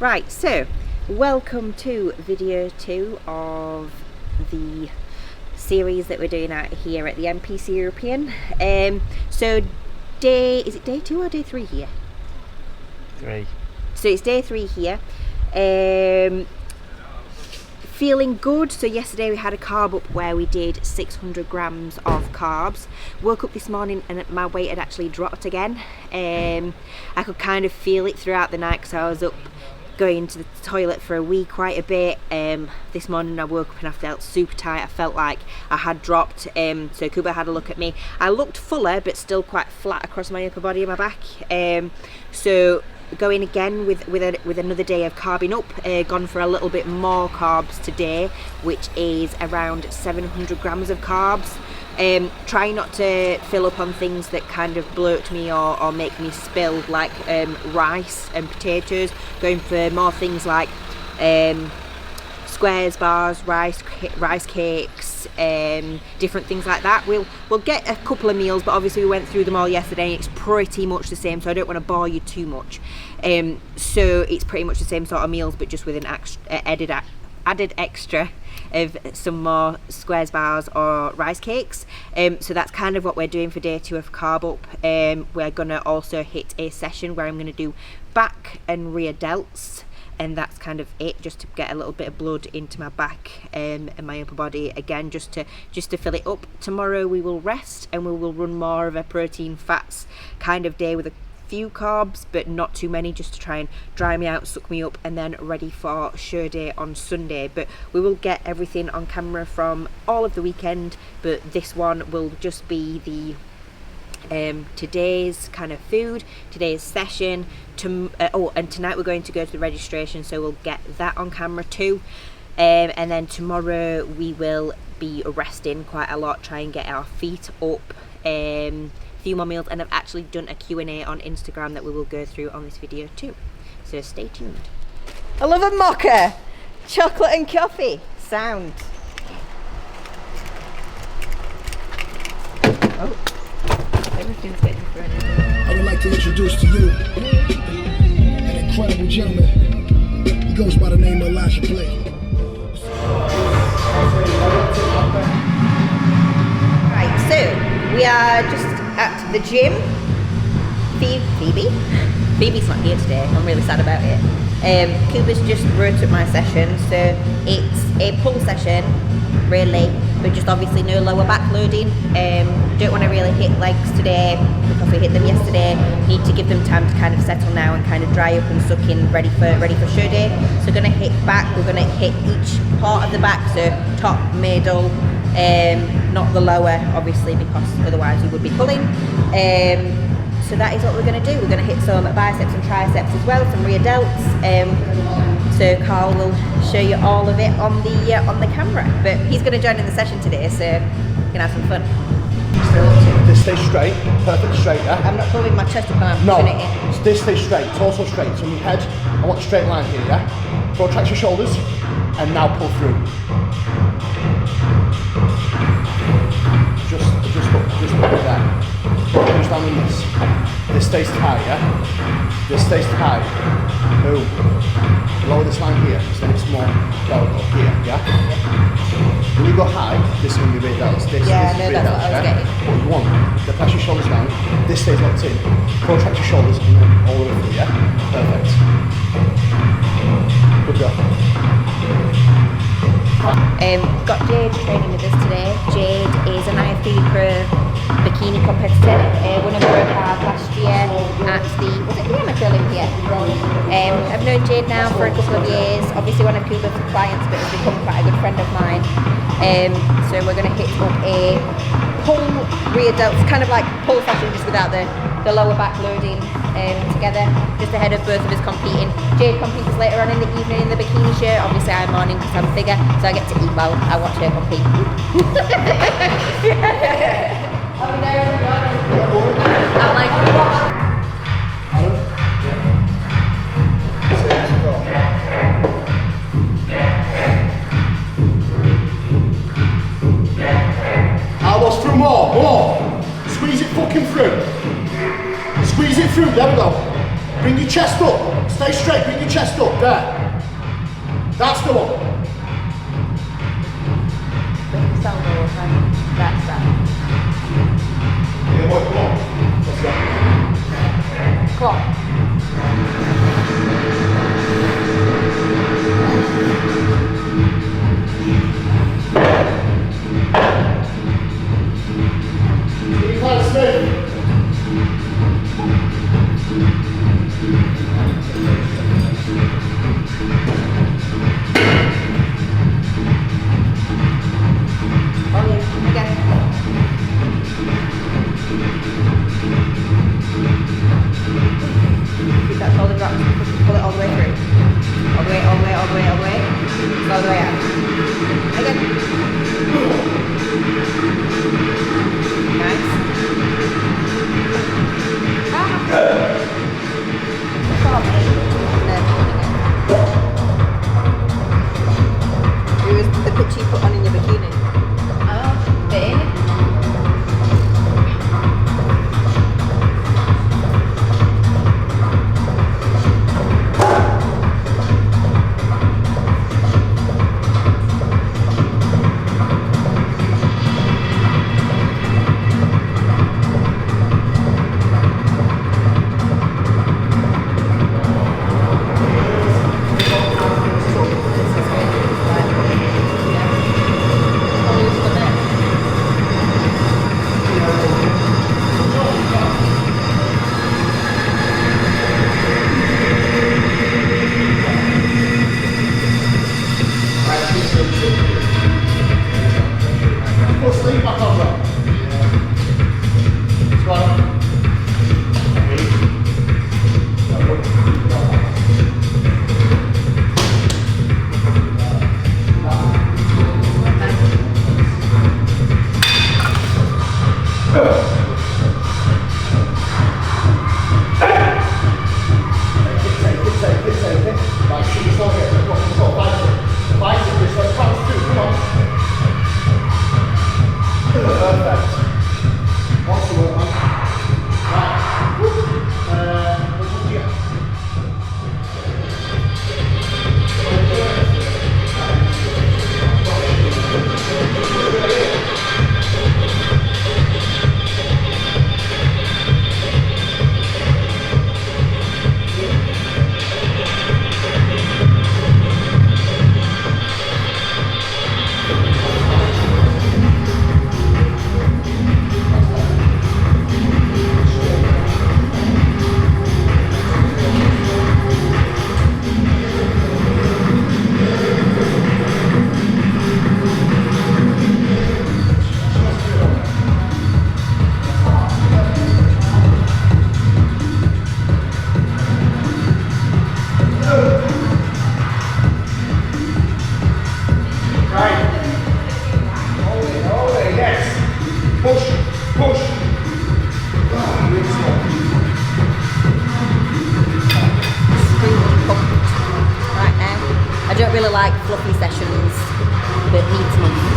Right, so welcome to video 2 of the series that we're doing out here at the NPC European. So is it day 2 or day 3 here? 3. So it's day 3 here. Feeling good. So yesterday we had a carb up where we did 600 grams of carbs. Woke up this morning and my weight had actually dropped again. I could kind of feel it throughout the night because I was up going to the toilet for a wee quite a bit. This morning I woke up and I felt super tight. I felt like I had dropped. So Kuba had a look at me. I looked fuller but still quite flat across my upper body and my back. So going again with another day of carbing up, gone for a little bit more carbs today, which is around 700 grams of carbs. Trying not to fill up on things that kind of bloat me or make me spill, like rice and potatoes. Going for more things like squares, bars, rice cakes, different things like that. We'll get a couple of meals, but obviously we went through them all yesterday and it's pretty much the same, so I don't want to bore you too much. So it's pretty much the same sort of meals, but just with an added extra of some more squares, bars or rice cakes. So that's kind of what we're doing for day 2 of carb up. We're gonna also hit a session where I'm gonna do back and rear delts, and that's kind of it, just to get a little bit of blood into my back and my upper body again, just to fill it up. Tomorrow we will rest and we will run more of a protein fats kind of day with a few carbs but not too many, just to try and dry me out, suck me up, and then ready for show day on Sunday. But we will get everything on camera from all of the weekend, but this one will just be the today's kind of food, today's session. And tonight we're going to go to the registration, so we'll get that on camera too. And then tomorrow we will be resting quite a lot, try and get our feet up. Few more meals, and I've actually done a Q&A on Instagram that we will go through on this video too, so stay tuned. I love a mocha, chocolate and coffee sound. Oh, everything's getting thrown in. I would like to introduce to you an incredible gentleman. He goes by the name of Elijah Blake. Right, so we are just at the gym. Phoebe's not here today. I'm really sad about it. Kuba's just wrote up my session, so it's a pull session, really, but just obviously no lower back loading. Don't want to really hit legs today because we hit them yesterday. Need to give them time to kind of settle now and kind of dry up and suck in, ready for show day. So we're going to hit back. We're going to hit each part of the back, so top, middle, not the lower, obviously, because otherwise we would be pulling. So that is what we're going to do. We're going to hit some biceps and triceps as well, some rear delts. So Carl will show you all of it on the camera, but he's going to join in the session today, so we're going to have some fun. This stay straight, perfect straight, yeah? I'm not pulling my chest up, I'm no, pushing it in. This stay straight, torso straight. So on your head, I want a straight line here, yeah? Protract your shoulders, and now pull through. Just look at that. Push down on this. This stays tight, yeah? This stays tight. Boom. Lower this line here, so it's more elbow here, yeah? When you go high, this is going to be rear delts. This is rear delts, yeah? What you want, to press your shoulders down, this stays locked in. Protract your shoulders and then all the way through, yeah? Perfect. Good job. Got Jade training with us today. Jade is an IFB Pro bikini competitor. Won a Pro Carb last year at the Amateur Olympia. I've known Jade now for a couple of years. Obviously one of Kuba's clients, but has become quite a good friend of mine. So we're going to hit up a pull rear delts, kind of like pull session, just without the lower back loading together, just ahead of both of us competing. Jade competes later on in the evening in the bikini shirt. Obviously I'm morning because I'm bigger, so I get to eat while I watch her compete. I'm like, elbows through more. Squeeze it fucking through. Squeeze it through, there we go. Bring your chest up, stay straight, bring your chest up. there. That's the one. That's that. Yeah, boy, come on. Let's go. Come on. You can't stay. Oh yeah, again. Keep that shoulder drop, pull it all the way through. All the way, all the way, all the way, all the way. All the way out. Again. Nice. It was the picture you put on in your bikini. Oh, babe. Put sleep back on there. Squat. I don't really like fluffy sessions, but needs must.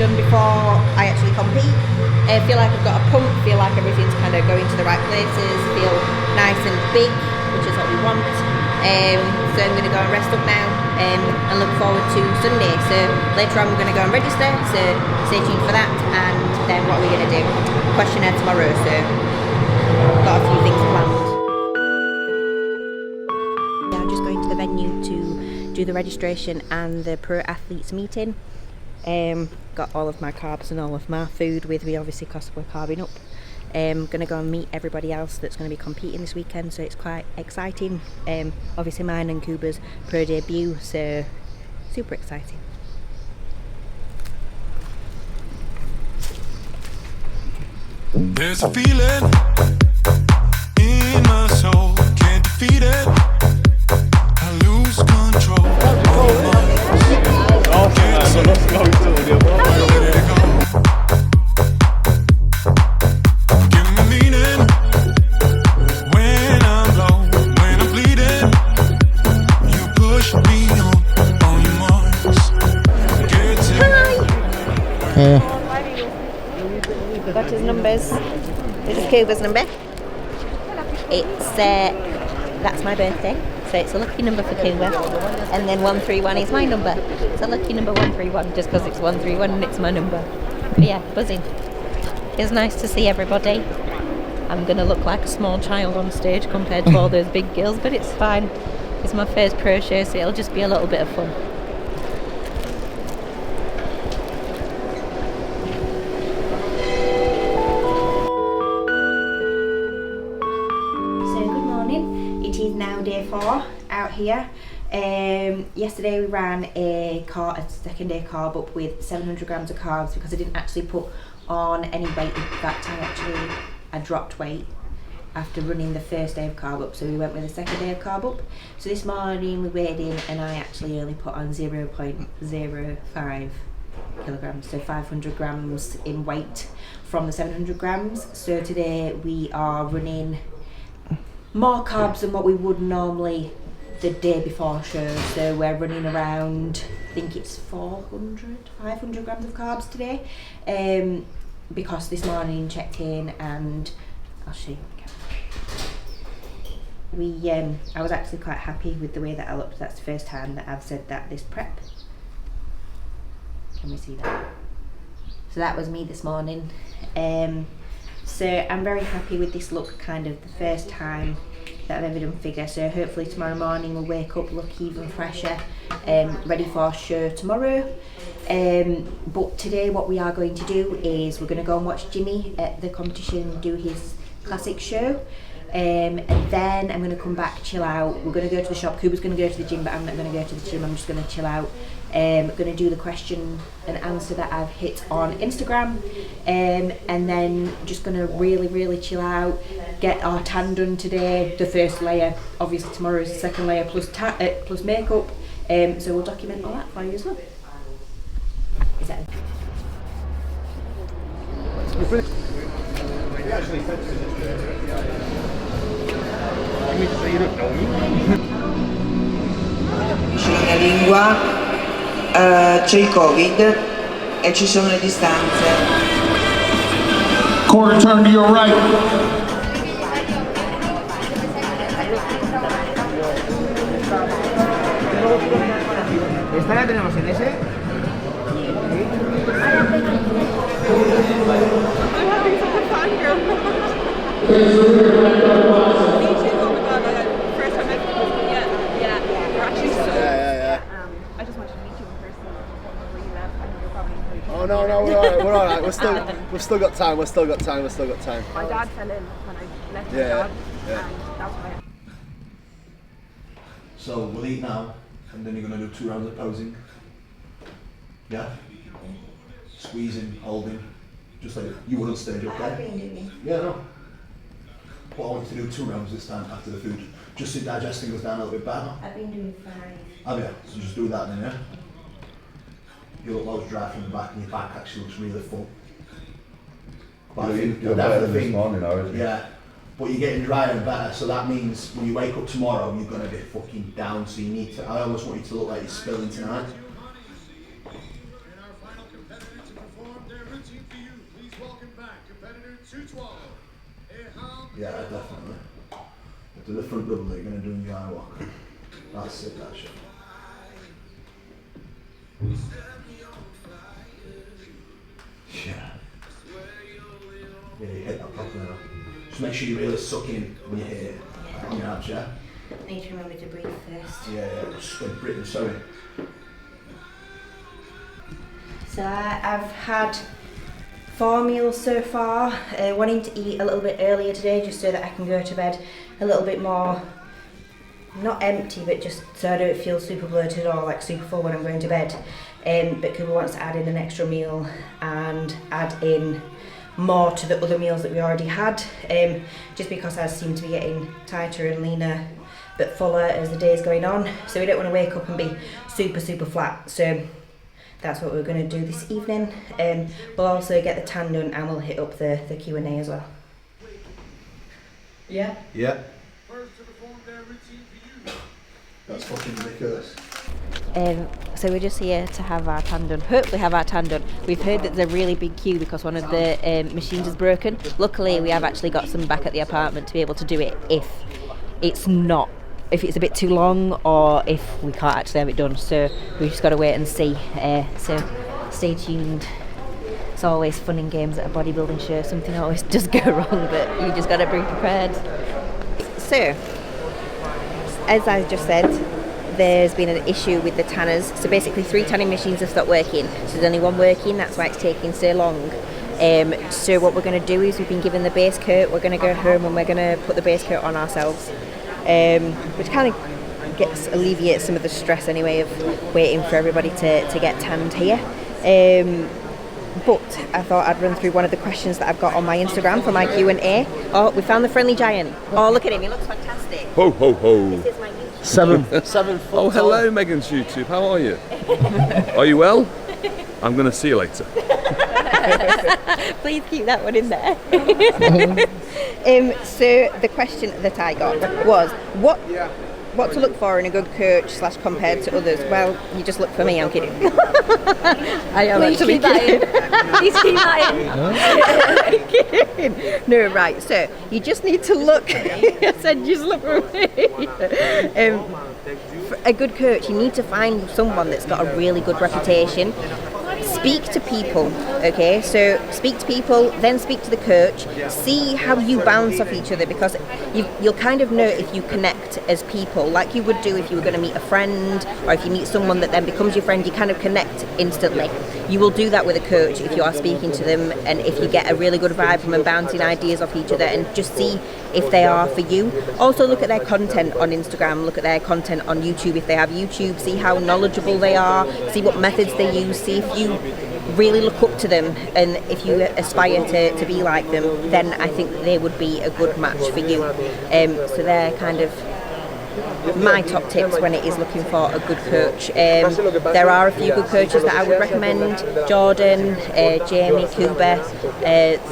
done before I actually compete. I feel like I've got a pump, feel like everything's kind of going to the right places, feel nice and big, which is what we want. So I'm going to go and rest up now and look forward to Sunday. So later on we're going to go and register, so stay tuned for that. And then what are we going to do? Questionnaire tomorrow, so got a few things planned. Yeah, I'm just going to the venue to do the registration and the pro athletes meeting. Got all of my carbs and all of my food with me, obviously because we're carbing up. Gonna go and meet everybody else that's going to be competing this weekend, so it's quite exciting. Obviously mine and Kuba's pro debut, so super exciting. There's a feeling in my soul, can't defeat it. I lose control. Give me meaning when I'm low, when I'm bleeding. You push me on your marks. Get to Got his numbers. This is Kuba's number. It's that's my birthday, so it's a lucky number for Kuba. And then 131 is my number. It's a lucky number 131, just because it's 131 and it's my number. But yeah, buzzing. It's nice to see everybody. I'm gonna look like a small child on stage compared to all those big girls, but it's fine. It's my first pro show, so it'll just be a little bit of fun. It is now day 4 out here. Yesterday we ran a second day carb up with 700 grams of carbs because I didn't actually put on any weight. In fact, I dropped weight after running the first day of carb up, so we went with the second day of carb up. So this morning we weighed in and I actually only put on 0.05 kilograms, so 500 grams in weight from the 700 grams. So today we are running more carbs than what we would normally the day before show, so we're running around, I think it's 500 grams of carbs today, because this morning checked in and I'll show you again. I was actually quite happy with the way that I looked. That's the first time that I've said that this prep. Can we see that? So that was me this morning. So I'm very happy with this look, kind of the first time that I've ever done figure, so hopefully tomorrow morning we'll wake up, look even fresher, ready for show tomorrow. But today what we are going to do is we're going to go and watch Jimmy at the competition do his classic show, and then I'm going to come back, chill out. We're going to go to the shop. Kuba's going to go to the gym, but I'm not going to go to the gym. I'm just going to chill out. Going to do the question and answer that I've hit on Instagram, and then just going to really chill out, get our tan done today, the first layer. Obviously tomorrow is the second layer plus makeup, so we'll document all that for you as well. Is that okay? La lingua, c'è il Covid e ci sono le distanze. Quarter turn to your right. ¿Esta la tenemos en ese? Oh no, we're alright. We've still got time. My dad fell in when I left the job, and that's why. So we'll eat now, and then you're going to do 2 rounds of posing. Yeah? Squeezing, holding, just like you would on stage, okay? I've been doing. Yeah, no. But I want you to do 2 rounds this time after the food, just so digesting goes down a little bit better. I've been doing 5. Have you? So just do that then, yeah? You look loads dry from the back, and your back actually looks really full. But I think You're better this morning now, isn't it? Yeah. But you're getting drier and better, so that means when you wake up tomorrow, you're going to be fucking down, so you need to, I almost want you to look like you're spilling tonight. Yeah, definitely. Do the front double that you're going to do in the eye walk. That's it, that shit. Yeah. Yeah, you hit that properly now. Just make sure you really suck in when you hit it. Like on your abs, yeah? I need to remember to breathe first. Yeah, just breathing, sorry. So I've had 4 meals so far, wanting to eat a little bit earlier today just so that I can go to bed a little bit more, not empty, but just so I don't feel super bloated or like super full when I'm going to bed. But Cooper wants to add in an extra meal and add in more to the other meals that we already had, just because I seem to be getting tighter and leaner but fuller as the day's going on, so we don't want to wake up and be super flat. So that's what we're going to do this evening. We'll also get the tan done and we'll hit up the Q&A as well. Yeah? Yeah. That's fucking ridiculous. So we're just here to have our tan done, hopefully have our tan done. We've heard that there's a really big queue because one of the machines is broken. Luckily we have actually got some back at the apartment to be able to do it if it's a bit too long or if we can't actually have it done. So we've just got to wait and see. So stay tuned. It's always fun and games at a bodybuilding show. Something always does go wrong, but you just got to be prepared. So, as I just said, there's been an issue with the tanners. So basically 3 tanning machines have stopped working. So there's only one working, that's why it's taking so long. So what we're going to do is we've been given the base coat. We're going to go home and we're going to put the base coat on ourselves, which kind of alleviates some of the stress anyway of waiting for everybody to get tanned here. But I thought I'd run through one of the questions that I've got on my Instagram for my Q&A. Oh, we found the friendly giant. Oh, look at him, he looks fantastic. Ho ho ho. This is my YouTube. 7 foot. Oh, hello, Megan's YouTube. How are you? Are you well? I'm going to see you later. Please keep that one in there. So the question that I got was, what to look for in a good coach / compared to others? Well, you just look for me, I'm kidding. I am actually kidding. Please keep that in. Kidding. No, right, so you just need to look. I said just look for me. For a good coach, you need to find someone that's got a really good reputation. Speak to people, okay? So speak to people, then speak to the coach. See how you bounce off each other, because you'll kind of know if you connect as people, like you would do if you were going to meet a friend, or if you meet someone that then becomes your friend, you kind of connect instantly. You will do that with a coach if you are speaking to them, and if you get a really good vibe from them, bouncing ideas off each other, and just see if they are for you. Also look at their content on Instagram, look at their content on YouTube if they have YouTube, see how knowledgeable they are, see what methods they use, see if you really look up to them, and if you aspire to be like them, then I think they would be a good match for you. So they're kind of my top tips when it is looking for a good coach. There are a few good coaches that I would recommend. Jordan, Jamie, Kuba,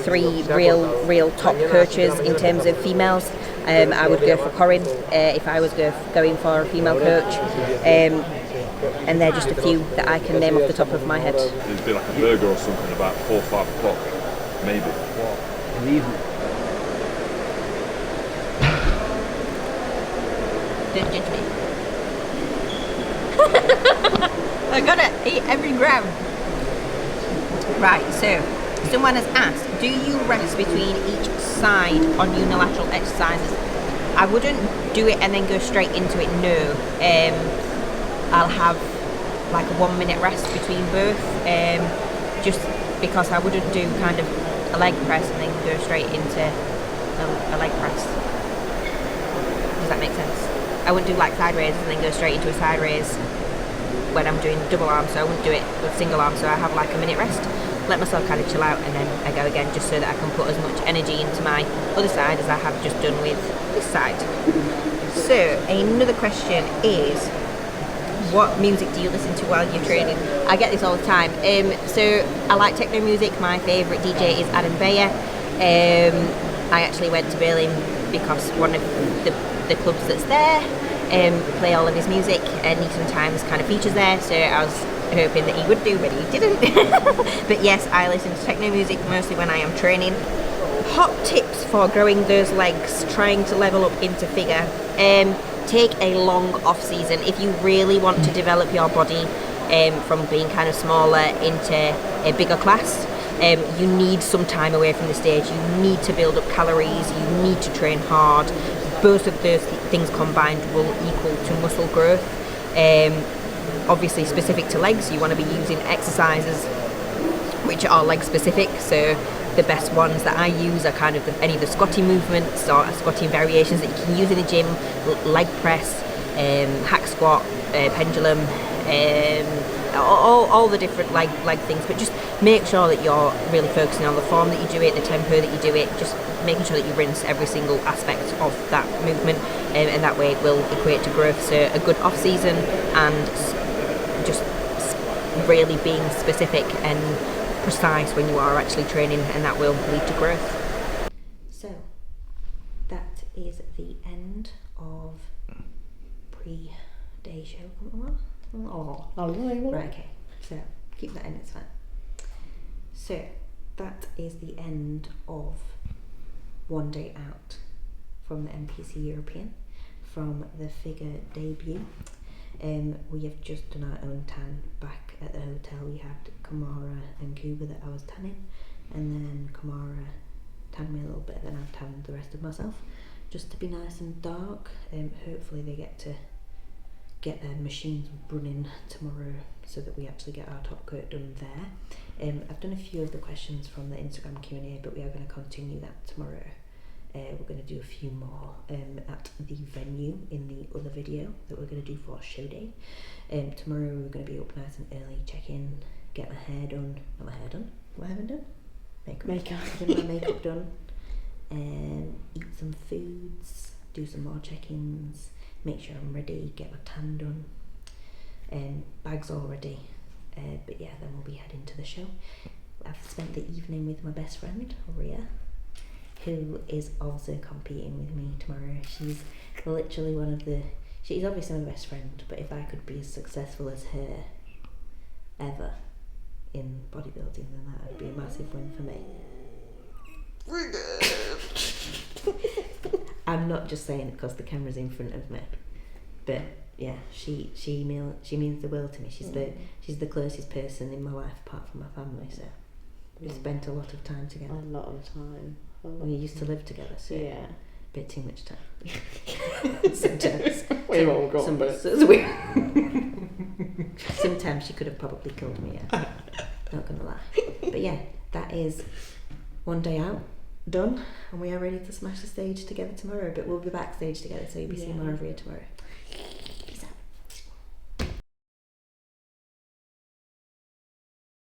3 real top coaches in terms of females. I would go for Corinne if I was going for a female coach. And they're just a few that I can name off the top of my head. It'd be like a burger or something about 4 or 5 o'clock, maybe. In the evening. Don't judge me. I gotta eat every gram. Right, so someone has asked, do you rest between each side on unilateral exercises? I wouldn't do it and then go straight into it, no. I'll have like a 1 minute rest between both, just because I wouldn't do kind of a leg press and then go straight into a leg press. Does that make sense? I wouldn't do like side raises and then go straight into a side raise when I'm doing double arm, so I wouldn't do it with single arm, so I have like a minute rest, let myself kind of chill out, and then I go again, just so that I can put as much energy into my other side as I have just done with this side. So another question is, what music do you listen to while you're training? I get this all the time. So I like techno music. My favourite DJ is Adam Beyer. I actually went to Berlin because one of the clubs that's there play all of his music, and he sometimes kind of features there, so I was hoping that he would do, but he didn't. But yes, I listen to techno music mostly when I am training. top tips for growing those legs, trying to level up into figure. Take a long off season. If you really want to develop your body from being kind of smaller into a bigger class, you need some time away from the stage. You need to build up calories, you need to train hard. Both of those things combined will equal to muscle growth. Obviously specific to legs, you want to be using exercises which are leg specific. So the best ones that I use are kind of any of the squatting movements or squatting variations that you can use in the gym, leg press, hack squat, pendulum, all the different leg things. But just make sure that you're really focusing on the form that you do it, the tempo that you do it, just making sure that you rinse every single aspect of that movement, and that way it will equate to growth. So a good off season and just really being specific and precise when you are actually training, and that will lead to growth. So that is the end of pre-day show. Right, okay, so keep that in, it's fine. So that is the end of one day out from the NPC European, from the figure debut. We have just done our own tan back at the hotel. We had Kamara and Kuba that I was tanning, and then Kamara tanned me a little bit, then I've tanned the rest of myself, just to be nice and dark. Hopefully they get their machines running tomorrow so that we actually get our top coat done there. I've done a few of the questions from the Instagram Q&A, but we are going to continue that tomorrow. We're going to do a few more at the venue in the other video that we're going to do for show day. Tomorrow we're going to be up nice and early, check in, get my hair done. Not my hair done. What have I done? Makeup. Get my makeup done. Eat some foods, do some more check-ins, make sure I'm ready, get my tan done. Bags all ready. But yeah, then we'll be heading to the show. I've spent the evening with my best friend, Ria, who is also competing with me tomorrow. She's literally she's obviously my best friend, but if I could be as successful as her ever in bodybuilding, then that would be a massive win for me. I'm not just saying it because the camera's in front of me, but yeah, she means the world to me. She's the closest person in my life apart from my family, so we've spent a lot of time together. A lot of time. We used to live together, so yeah, a bit too much time. Sometimes. We've all got bits. Sometimes she could have probably killed me, yeah. Not gonna lie. But yeah, that is one day out, done, and we are ready to smash the stage together tomorrow. But we'll be backstage together, so you'll be seeing more of Ria tomorrow.